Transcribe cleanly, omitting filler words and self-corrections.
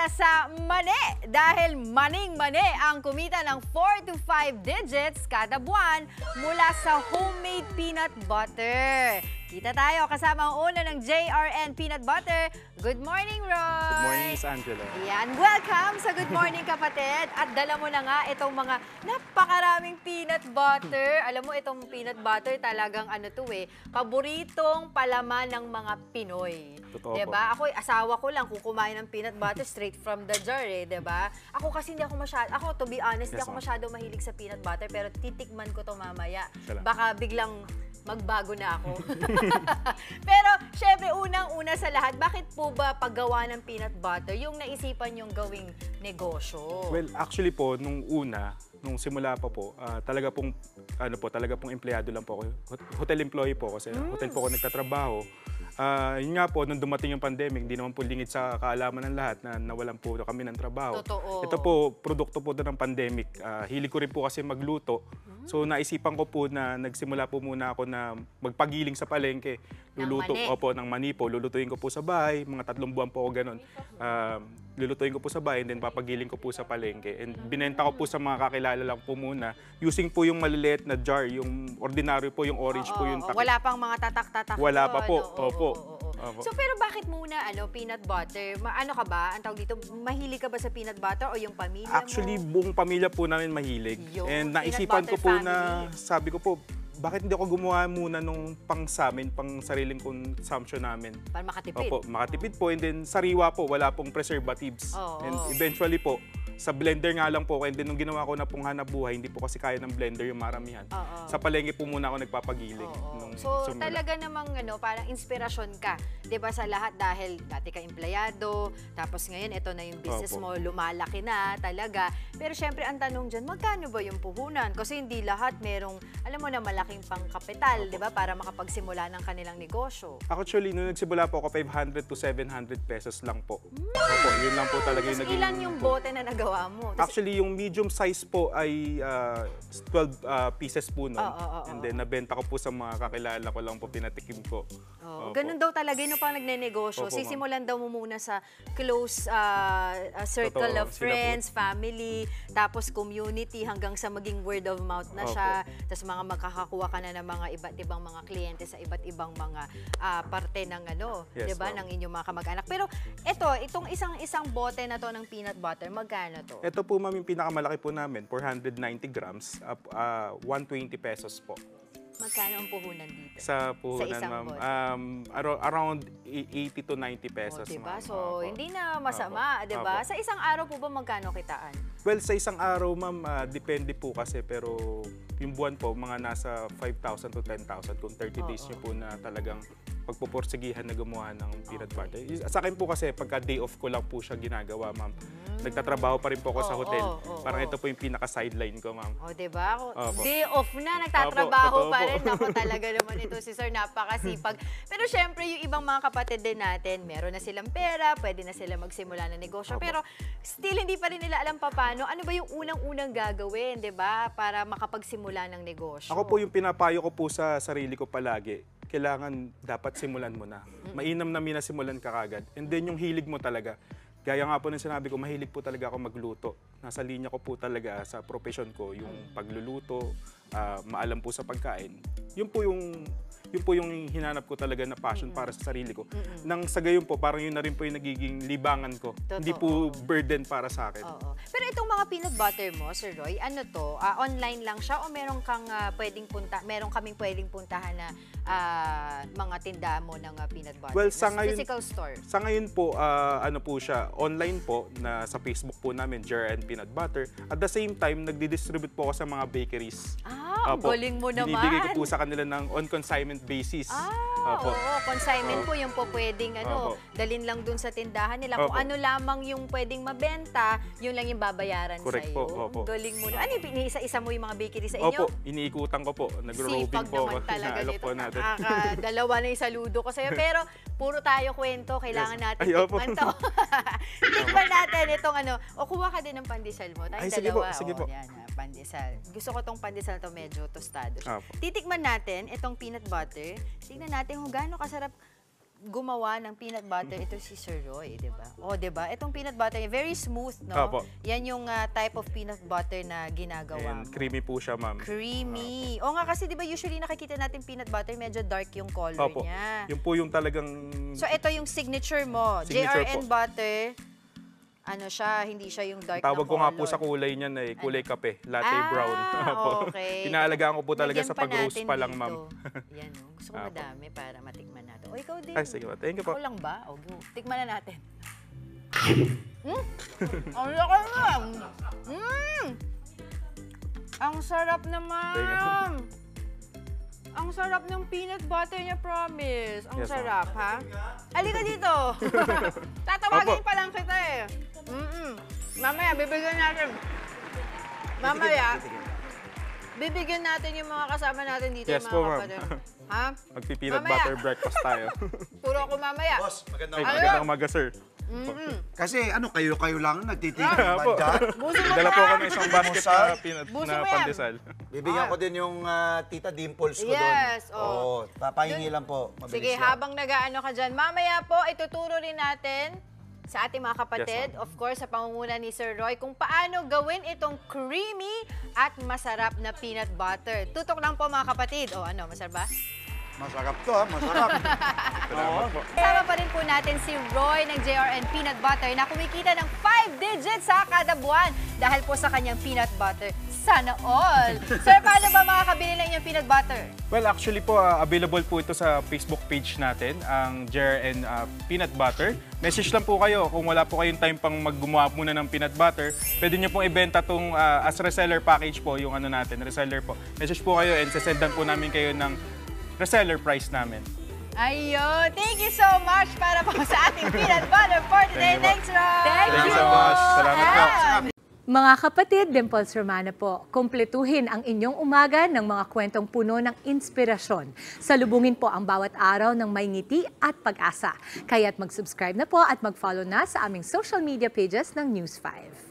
sa mani dahil maning-mani ang kumita ng 4 to 5 digits kada buwan mula sa homemade peanut butter. Kita tayo kasama ang owner ng JRN Peanut Butter. Good morning, Roy! Good morning, Miss Angela. Yan, welcome sa Good Morning, kapatid. At dala mo na nga itong mga napakaraming peanut butter. Alam mo, itong peanut butter talagang paboritong palaman ng mga Pinoy. Totoo diba? Ako, asawa ko lang kung kumain ng peanut butter straight from the jar, diba? Ako kasi hindi ako masyado, to be honest, hindi ako masyado mahilig sa peanut butter, pero titikman ko to mamaya. Baka biglang magbago na ako. Pero, syempre, unang-una sa lahat, bakit po ba paggawa ng peanut butter yung naisipan yung gawing negosyo? Well, actually po, nung simula pa po, talaga pong empleyado lang po ako. Hotel employee po kasi hotel po ako nagtatrabaho. Yun nga po, nung dumating yung pandemic, hindi naman po lingid sa kaalaman ng lahat na nawalan po kami ng trabaho. Totoo. Ito po, produkto po ng pandemic. Hilig ko rin po kasi magluto. So naisipan ko po na nagsimula po muna ako na magpagiling sa palengke. Luluto po ng mani po. Lulutuin ko po sa bahay. Mga 3 buwan po ako ganun. Lulutuin ko po sa bahay and then papagiling ko po sa palengke. And binenta ko po sa mga kakilala lang po muna. Using po yung maliliit na jar. Yung ordinary po, yung orange po yung takip. Wala pang mga tatak-tatak. Wala pa po. Opo. So pero bakit muna peanut butter? Ano ka ba? Ang tawag dito, mahilig ka ba sa peanut butter o yung pamilya mo? Actually, buong pamilya po namin mahilig. And naisipan ko po na, sabi ko po, bakit hindi ako gumawa muna nung pang sariling consumption namin? Para makatipid. Opo, makatipid po. And then sariwa po, wala pong preservatives. And eventually po, sa blender nga lang po, and then nung ginawa ko na pong hanap buhay, hindi po kasi kaya ng blender yung maramihan. Sa palengke po muna ako nagpapagiling. So talaga namang parang inspirasyon ka, 'di ba, sa lahat dahil dati ka empleyado, tapos ngayon ito na yung business mo, lumalaki na talaga. Pero syempre ang tanong diyan, magkano ba yung puhunan? Kasi hindi lahat merong, alam mo na, malaking pangkapital, 'di ba, para makapagsimula ng kanilang negosyo. Actually, nung nagsimula po ako, 500 to 700 pesos lang po. Opo, yun lang po talaga yung naging... Ilan yung bote na nagawa mo? Actually, yung medium size po ay 12 pieces po nun. And then, nabenta ko po sa mga kakilala ko lang po, pinatikim ko. Ganun daw talaga yun pang nagnenegosyo. Sisimulan daw mo muna sa close circle of friends, family, tapos community, hanggang sa maging word of mouth na siya. Tapos makakakuha ka na ng mga iba't ibang mga kliyente sa iba't ibang mga parte ng diba, ng inyong mga kamag-anak. Pero itong isang bote na to ng peanut butter, magkano to? Ito po, ma'am, yung pinakamalaki po namin, 490 grams, 120 pesos po. Magkano ang puhunan dito? Sa puhunan, ma'am, around 80 to 90 pesos. Diba? So, hindi na masama, diba? Sa isang araw po ba magkano kitaan? Well, sa isang araw, ma'am, depende po kasi, pero yung buwan po, mga nasa 5,000 to 10,000 kung 30 days nyo po na talagang pagpupursigihan na gumawa ng peanut butter. Sa akin po kasi, pagka day off ko lang po siya ginagawa, ma'am. Nagtatrabaho pa rin po ako sa hotel. Parang ito po yung pinaka-sideline ko, ma'am. Diba? Day off na, nagtatrabaho pa rin. Ako talaga naman ito, si Sir, napakasipag. Pero syempre, yung ibang mga kapatid din natin, meron na silang pera, pwede na sila magsimula ng negosyo. Pero still, hindi pa rin nila alam paano. Ano ba yung unang-unang gagawin, diba? Para makapagsimula ng negosyo. Ako po, yung pinapayo ko po sa sarili ko palagi, kailangan dapat simulan mo na. Mainam na minasimulan ka kagad. And then yung hilig mo talaga. Gaya nga po ng sinabi ko, mahilig po talaga ako magluto. Nasa linya ko po talaga sa profession ko, yung pagluluto, maalam po sa pagkain. Yun po yung hinanap ko talaga na passion para sa sarili ko. Nang sa gayon po, parang yun na rin po yung nagiging libangan ko. Hindi po burden para sa akin. Pero itong mga peanut butter mo, Sir Roy, ano to? Online lang siya o meron kang meron kaming pwedeng puntahan na mga tinda mo ng peanut butter? Well, sa ngayon, physical store? Sa ngayon po, ano po siya, online po, na sa Facebook po namin, JRN Peanut Butter. At the same time, nagdi-distribute po ako sa mga bakeries. Ang galing mo naman. Binibigay ko po sa kanila ng on-consignment basis. Consignment po, yung po pwedeng dalin lang dun sa tindahan nila. Kung ano lamang yung pwedeng mabenta, yun lang yung babayaran Correct sa'yo. po. Galing mo na. Ano, iniisa-isa mo yung mga bakery sa inyo? Iniikutan ko po. Nag-roving po. Sipag naman talaga nito. natin. Dalawa na yung saludo ko sa'yo. Pero puro tayo kwento. Kailangan natin tikman to. Tikman natin itong kuha ka din ng pandesal mo. Tayong dalawa. Sige po. Yan, pandesal. Gusto ko tong pandesal to, medyo tostado siya. Titikman natin itong peanut butter. Tingnan natin kung gaano kasarap gumawa ng peanut butter, ito si Sir Roy, di ba? O, di ba? Itong peanut butter, very smooth, no? Opo. Yan yung type of peanut butter na ginagawa And mo. creamy po siya, ma'am. Creamy. O nga, kasi di ba usually nakikita natin peanut butter, medyo dark yung color Opo. niya. Yung po yung talagang... So, ito yung signature mo. Signature JRN po. butter, ano siya, hindi siya yung dark Tawag na ko nga po color. sa kulay niyan ay kulay kape, latte brown. Opo. Okay. Inaalagaan ko po talaga Lagyan sa pa pag-roast natin pa lang, dito. ma'am. Yan, oh. Gusto ko madami para matikman natin. O, ikaw din. Ay, sige po. Thank you po. Ako lang ba? O, go. Tikman na natin. Ang laki nga. Ang sarap naman. Ang sarap ng peanut butter niya, promise. Ang Yes, ma'am. sarap, ha? Halika dito. Tatawagin Opo. pa lang kita eh. Mamaya, bibigyan natin. Mamaya, bibigyan natin yung mga kasama natin dito, Yes yung po, mga ma'am. kapatid. Ha? Magpi-peanut Mamaya. butter breakfast tayo. Puro ako mamaya. Boss, magandang Ay, umaga. magandang umaga, sir. Kasi ano, kayo lang nagtitigil Opo. ba dyan? Buso mo Dala po yan. kami isang basket na peanut Buso na mo yan. pandesal. Bibigyan ko din yung Tita Dimples ko doon. Yes, oh. Oo, papahingi lang po. Mabilis Sige, lang. habang nag-aano ka dyan, mamaya po, ituturo rin natin sa ating mga kapatid, Yes, of course, sa pangunguna ni Sir Roy, kung paano gawin itong creamy at masarap na peanut butter. Tutok lang po mga kapatid. O ano, masarap ba? Masarap to, masarap. Salamat po. Kasama pa rin po natin si Roy ng JRN Peanut Butter na kumikita ng 5 digits sa kada buwan dahil po sa kanyang peanut butter. Sana all! Sir, paano ba makakabili ng inyong peanut butter? Well, actually po, available po ito sa Facebook page natin, ang JRN Peanut Butter. Message lang po kayo kung wala po kayong time pang maggumawa muna ng peanut butter. Pwede nyo pong ibenta itong as reseller package po, yung ano natin, reseller po. Message po kayo and sasendan po namin kayo ng reseller price namin. Ayun! Thank you so much para po sa ating peanut butter for today. Thank Thanks, you po. Roy! Thank you so much. Salamat po. And- Mga kapatid, Dimples Romana po, kumpletuhin ang inyong umaga ng mga kwentong puno ng inspirasyon. Salubungin po ang bawat araw ng may ngiti at pag-asa. Kaya't mag-subscribe na po at mag-follow na sa aming social media pages ng News 5.